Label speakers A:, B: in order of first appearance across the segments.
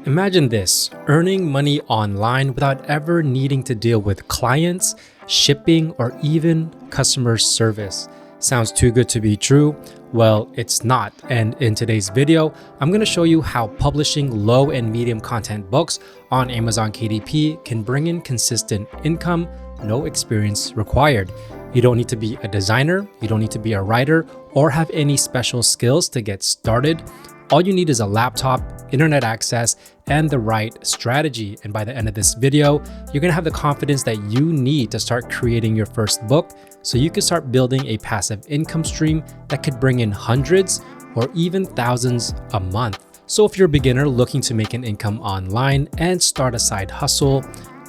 A: Imagine this, earning money online without ever needing to deal with clients, shipping, or even customer service. Sounds too good to be true? Well, it's not. And in today's video, I'm going to show you how publishing low and medium content books on Amazon KDP can bring in consistent income, no experience required. You don't need to be a designer, you don't need to be a writer, or have any special skills to get started. All you need is a laptop, internet access, and the right strategy. And by the end of this video, you're gonna have the confidence that you need to start creating your first book so you can start building a passive income stream that could bring in hundreds or even thousands a month. So if you're a beginner looking to make an income online and start a side hustle,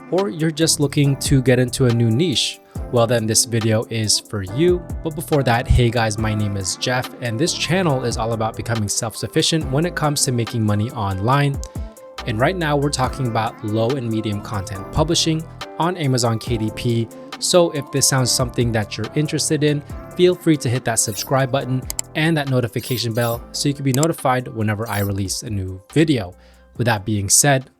A: or you're just looking to get into a new niche, well then this video is for you. But before that, hey guys, my name is Jeff and this channel is all about becoming self-sufficient when it comes to making money online. And right now we're talking about low and medium content publishing on Amazon KDP. So if this sounds something that you're interested in, feel free to hit that subscribe button and that notification bell so you can be notified whenever I release a new video. With that being said,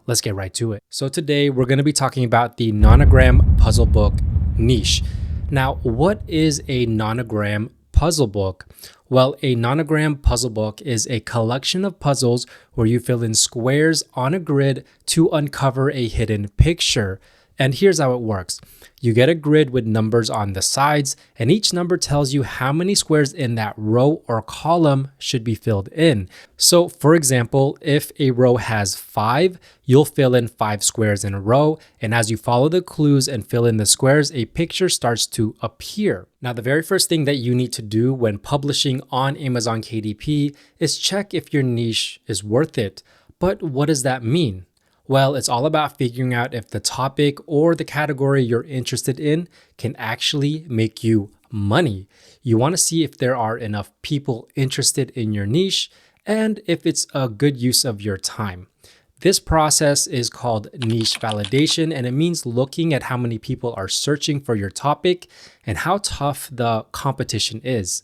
A: let's get right to it. So today we're going to be talking about the nonogram puzzle book niche. Now, what is a nonogram puzzle book? Well, a nonogram puzzle book is a collection of puzzles where you fill in squares on a grid to uncover a hidden picture. And here's how it works. You get a grid with numbers on the sides, and each number tells you how many squares in that row or column should be filled in. So for example, if a row has 5, you'll fill in 5 squares in a row, and as you follow the clues and fill in the squares, a picture starts to appear. Now, the very first thing that you need to do when publishing on Amazon KDP is check if your niche is worth it. But what does that mean? Well, it's all about figuring out if the topic or the category you're interested in can actually make you money. You want to see if there are enough people interested in your niche and if it's a good use of your time. This process is called niche validation, and it means looking at how many people are searching for your topic and how tough the competition is.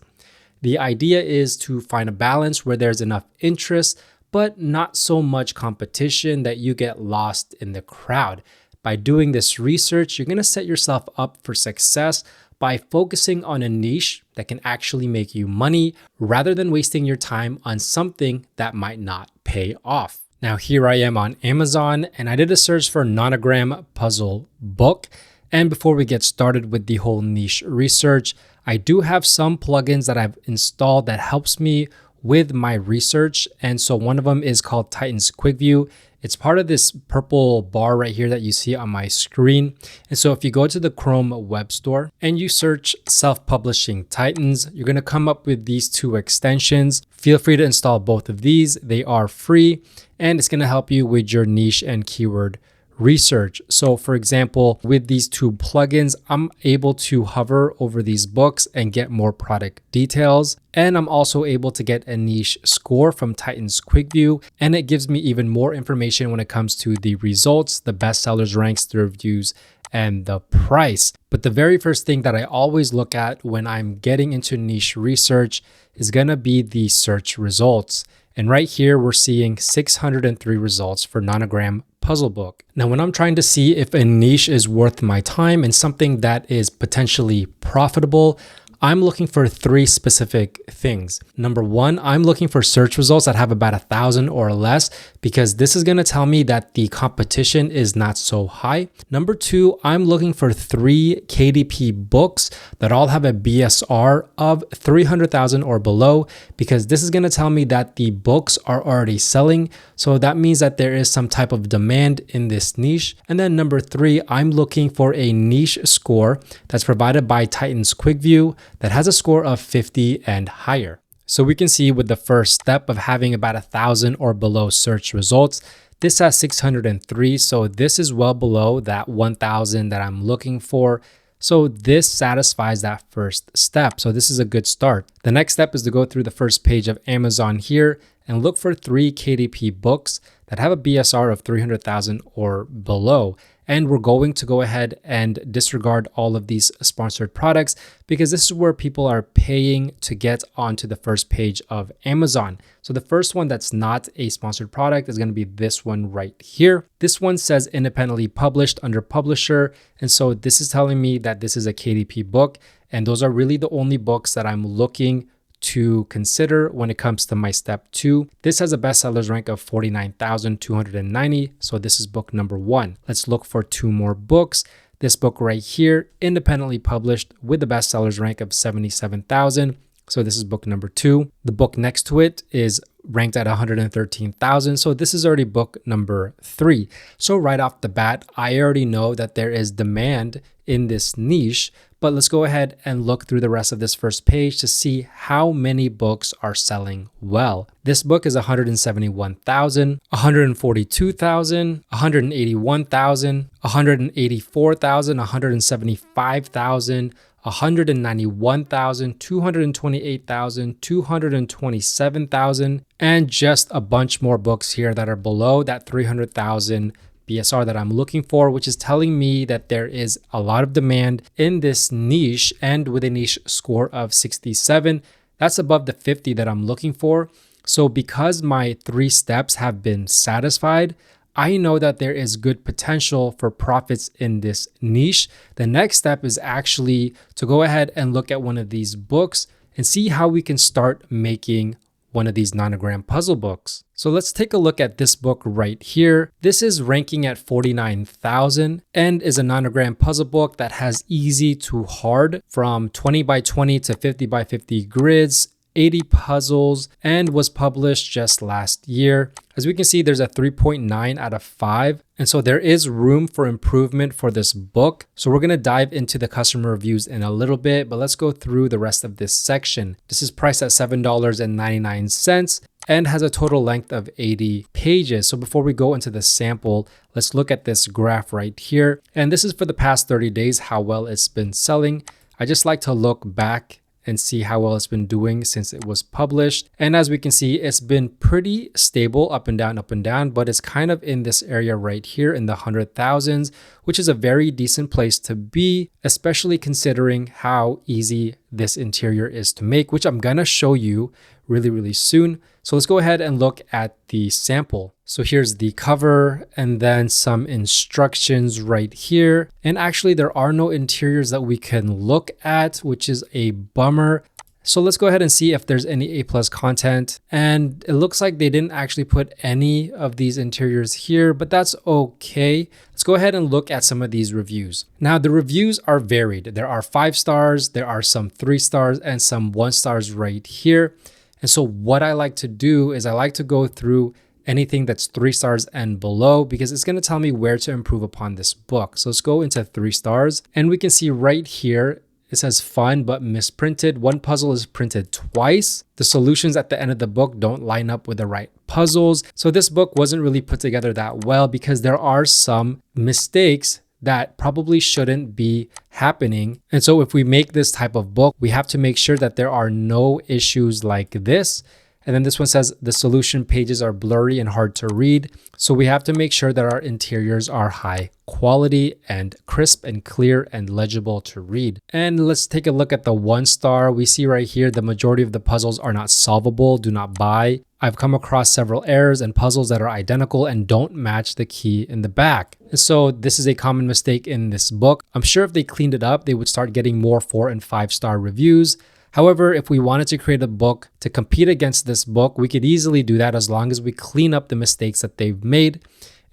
A: The idea is to find a balance where there's enough interest but not so much competition that you get lost in the crowd. By doing this research, you're gonna set yourself up for success by focusing on a niche that can actually make you money rather than wasting your time on something that might not pay off. Now, here I am on Amazon and I did a search for nonogram puzzle book. And before we get started with the whole niche research, I do have some plugins that I've installed that helps me with my research. And so one of them is called Titan's Quick View. It's part of this purple bar right here that you see on my screen. And so if you go to the Chrome web store and you search self-publishing Titans, you're going to come up with these 2 extensions. Feel free to install both of these. They are free and it's going to help you with your niche and keyword research. So for example, with these 2 plugins, I'm able to hover over these books and get more product details. And I'm also able to get a niche score from Titan's Quick View. And it gives me even more information when it comes to the results, the bestsellers ranks, the reviews, and the price. But the very first thing that I always look at when I'm getting into niche research is gonna be the search results. And right here, we're seeing 603 results for nonogram puzzle book. Now, when I'm trying to see if a niche is worth my time and something that is potentially profitable, I'm looking for 3 specific things. Number 1, I'm looking for search results that have about 1,000 or less because this is going to tell me that the competition is not so high. Number 2, I'm looking for 3 KDP books that all have a BSR of 300,000 or below because this is going to tell me that the books are already selling. So that means that there is some type of demand in this niche. And then number 3, I'm looking for a niche score that's provided by Titan's Quick View that has a score of 50 and higher. So we can see with the first step of having about 1,000 or below search results, this has 603. So this is well below that 1,000 that I'm looking for. So this satisfies that first step. So this is a good start. The next step is to go through the first page of Amazon here and look for 3 KDP books that have a BSR of 300,000 or below. And we're going to go ahead and disregard all of these sponsored products because this is where people are paying to get onto the first page of Amazon. So the first one that's not a sponsored product is going to be this one right here. This one says independently published under publisher. And so this is telling me that this is a KDP book. And those are really the only books that I'm looking to consider when it comes to my step 2. This has a bestsellers rank of 49,290. So this is book number 1. Let's look for 2 more books. This book right here, independently published with a bestsellers rank of 77,000. So this is book number 2. The book next to it is ranked at 113,000. So this is already book number 3. So right off the bat, I already know that there is demand in this niche, but let's go ahead and look through the rest of this first page to see how many books are selling well. This book is 171,000, 142,000, 181,000, 184,000, 175,000, 191,000, 228,000, 227,000, and just a bunch more books here that are below that 300,000 BSR that I'm looking for, which is telling me that there is a lot of demand in this niche, and with a niche score of 67, that's above the 50 that I'm looking for. So because my 3 steps have been satisfied, I know that there is good potential for profits in this niche. The next step is actually to go ahead and look at one of these books and see how we can start making one of these nonogram puzzle books. So let's take a look at this book right here. This is ranking at 49,000 and is a nonogram puzzle book that has easy to hard from 20 by 20 to 50 by 50 grids, 80 puzzles, and was published just last year. As we can see, there's a 3.9 out of 5. And so there is room for improvement for this book. So we're going to dive into the customer reviews in a little bit, but let's go through the rest of this section. This is priced at $7.99 and has a total length of 80 pages. So before we go into the sample, let's look at this graph right here. And this is for the past 30 days, how well it's been selling. I just like to look back and see how well it's been doing since it was published. And as we can see, it's been pretty stable up and down, but it's kind of in this area right here in the 100,000s, which is a very decent place to be, especially considering how easy this interior is to make, which I'm gonna show you really soon. So let's go ahead and look at the sample. So here's the cover and then some instructions right here. And actually there are no interiors that we can look at, which is a bummer. So let's go ahead and see if there's any A+ content. And it looks like they didn't actually put any of these interiors here, but that's okay. Let's go ahead and look at some of these reviews. Now the reviews are varied. There are 5 stars, there are some 3 stars, and some 1 stars right here. And so what I like to do is I like to go through anything that's 3 stars and below because it's going to tell me where to improve upon this book. So let's go into 3 stars and we can see right here, it says fun but misprinted. One puzzle is printed twice. The solutions at the end of the book don't line up with the right puzzles. So this book wasn't really put together that well because there are some mistakes that probably shouldn't be happening. And so if we make this type of book, we have to make sure that there are no issues like this. And then this one says the solution pages are blurry and hard to read. So we have to make sure that our interiors are high quality and crisp and clear and legible to read. And let's take a look at the 1 star. We see right here, the majority of the puzzles are not solvable, do not buy. I've come across several errors and puzzles that are identical and don't match the key in the back. And so this is a common mistake in this book. I'm sure if they cleaned it up, they would start getting more 4 and 5 star reviews. However, if we wanted to create a book to compete against this book, we could easily do that as long as we clean up the mistakes that they've made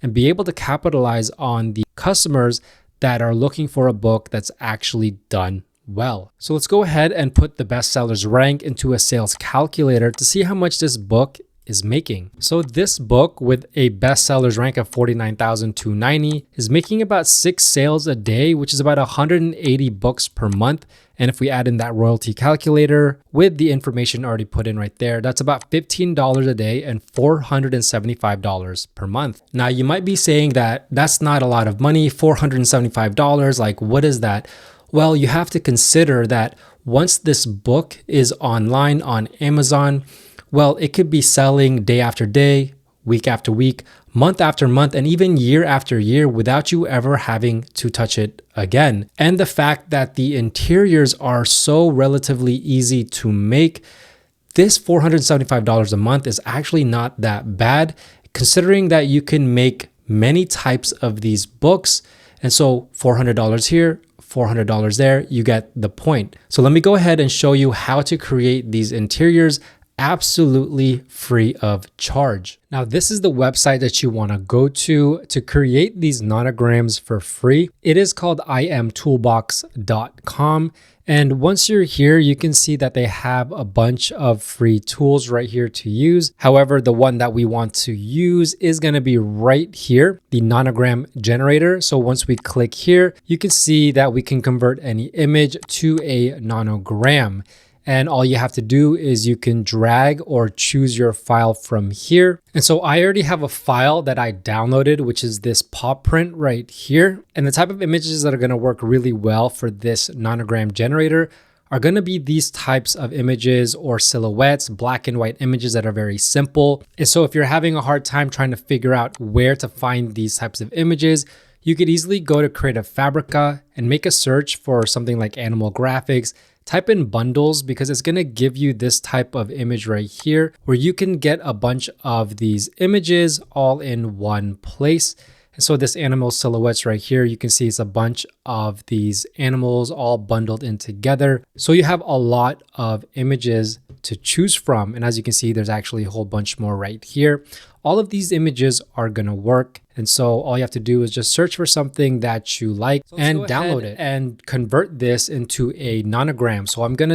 A: and be able to capitalize on the customers that are looking for a book that's actually done well. So let's go ahead and put the bestsellers rank into a sales calculator to see how much this book is making. So this book with a bestsellers rank of 49,290 is making about 6 sales a day, which is about 180 books per month. And if we add in that royalty calculator with the information already put in right there, that's about $15 a day and $475 per month. Now you might be saying that that's not a lot of money, $475, like what is that? Well, you have to consider that once this book is online on Amazon, well, it could be selling day after day, week after week, month after month, and even year after year without you ever having to touch it again. And the fact that the interiors are so relatively easy to make, this $475 a month is actually not that bad, considering that you can make many types of these books. And so $400 here, $400 there, you get the point. So let me go ahead and show you how to create these interiors absolutely free of charge. Now, this is the website that you want to go to create these nanograms for free. It is called imtoolbox.com. And once you're here, you can see that they have a bunch of free tools right here to use. However, the one that we want to use is going to be right here, the nonogram generator. So once we click here, you can see that we can convert any image to a nonogram. And all you have to do is you can drag or choose your file from here. And so I already have a file that I downloaded, which is this paw print right here. And the type of images that are going to work really well for this nonogram generator are going to be these types of images or silhouettes, black and white images that are very simple. And so if you're having a hard time trying to figure out where to find these types of images, you could easily go to Creative Fabrica and make a search for something like animal graphics. Type in bundles because it's going to give you this type of image right here where you can get a bunch of these images all in one place. And so this animal silhouettes right here, you can see it's a bunch of these animals all bundled in together. So you have a lot of images to choose from. And as you can see, there's actually a whole bunch more right here. All of these images are going to work. And so all you have to do is just search for something that you like and download it and convert this into a nonogram. So what I'm going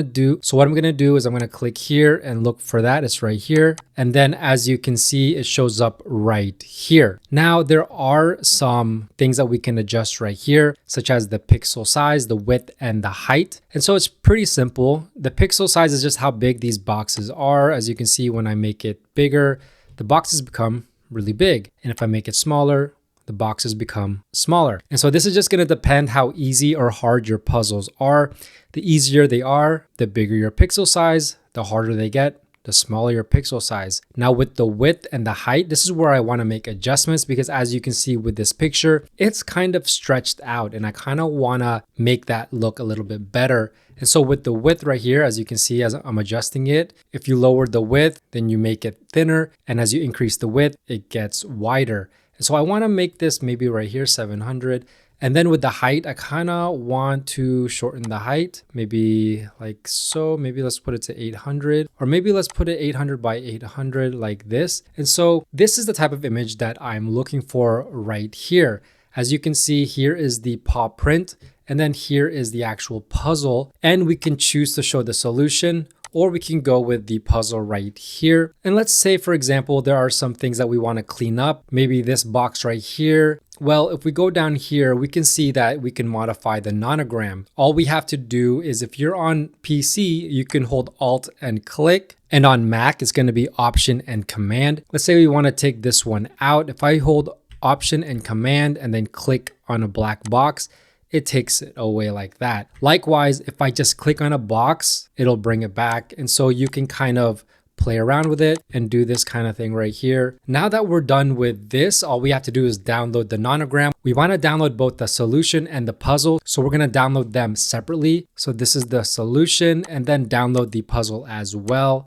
A: to do is I'm going to click here and look for that. It's right here. And then as you can see, it shows up right here. Now there are some things that we can adjust right here, such as the pixel size, the width, and the height. And so it's pretty simple. The pixel size is just how big these boxes are. As you can see, when I make it bigger, the boxes become really big. And if I make it smaller, the boxes become smaller. And so this is just going to depend how easy or hard your puzzles are. The easier they are, the bigger your pixel size, the harder they get, the smaller your pixel size. Now with the width and the height, this is where I want to make adjustments because as you can see with this picture, it's kind of stretched out and I kind of want to make that look a little bit better. And so with the width right here, as you can see, as I'm adjusting it, if you lower the width, then you make it thinner. And as you increase the width, it gets wider. And so I want to make this maybe right here, 700. And then with the height, I kind of want to shorten the height, maybe like so. Maybe let's put it to 800, or maybe let's put it 800 by 800 like this. And so this is the type of image that I'm looking for right here. As you can see, here is the paw print, and then here is the actual puzzle. And we can choose to show the solution, or we can go with the puzzle right here. And let's say, for example, there are some things that we want to clean up. Maybe this box right here. Well, if we go down here, we can see that we can modify the nonogram. All we have to do is if you're on PC, you can hold Alt and click. And on Mac, it's going to be Option and Command. Let's say we want to take this one out. If I hold Option and Command and then click on a black box, it takes it away like that. Likewise, if I just click on a box, it'll bring it back. And so you can kind of play around with it and do this kind of thing right here. Now that we're done with this, all we have to do is download the nonogram. We want to download both the solution and the puzzle. So we're going to download them separately. So this is the solution and then download the puzzle as well.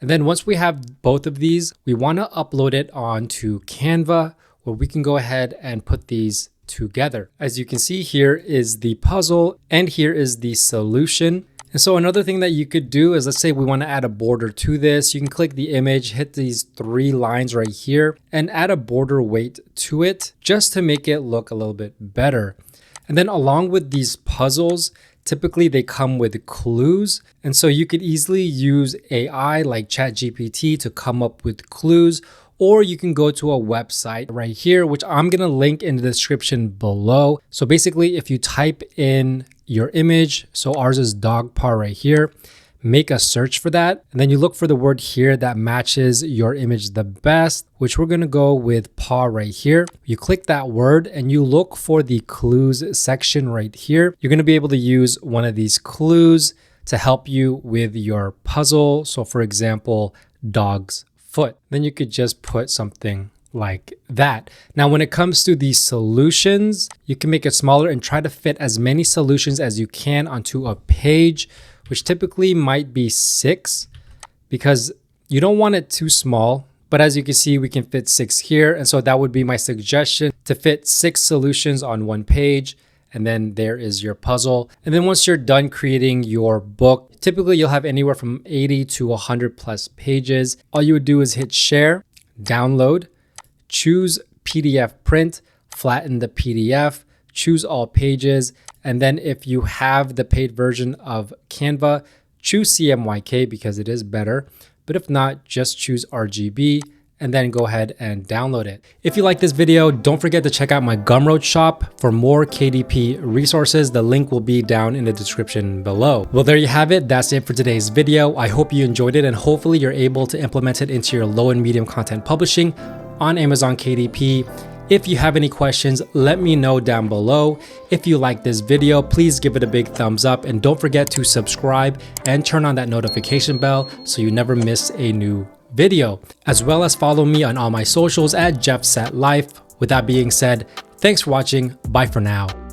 A: And then once we have both of these, we want to upload it onto Canva where we can go ahead and put these together. As you can see, here is the puzzle and here is the solution. And so another thing that you could do is, let's say we want to add a border to this. You can click the image, hit these 3 lines right here and add a border weight to it just to make it look a little bit better. And then along with these puzzles, typically they come with clues. And so you could easily use AI like ChatGPT to come up with clues, or you can go to a website right here, which I'm going to link in the description below. So basically, if you type in your image, so ours is dog paw right here, make a search for that. And then you look for the word here that matches your image the best, which we're going to go with paw right here. You click that word and you look for the clues section right here. You're going to be able to use one of these clues to help you with your puzzle. So for example, dog's foot. Then you could just put something like that. Now, when it comes to the solutions, you can make it smaller and try to fit as many solutions as you can onto a page, which typically might be 6, because you don't want it too small. But as you can see, we can fit 6 here. And so that would be my suggestion, to fit 6 solutions on one page. And then there is your puzzle. And then once you're done creating your book, typically you'll have anywhere from 80 to 100 plus pages. All you would do is hit share, download, choose PDF print, flatten the PDF, choose all pages. And then if you have the paid version of Canva, choose CMYK because it is better. But if not, just choose RGB and then go ahead and download it. If you like this video, don't forget to check out my Gumroad shop for more KDP resources. The link will be down in the description below. Well, there you have it. That's it for today's video. I hope you enjoyed it and hopefully you're able to implement it into your low and medium content publishing on Amazon KDP. If you have any questions, let me know down below. If you like this video, please give it a big thumbs up and don't forget to subscribe and turn on that notification bell so you never miss a new video, as well as follow me on all my socials at JeffSetLife. With that being said, thanks for watching. Bye for now.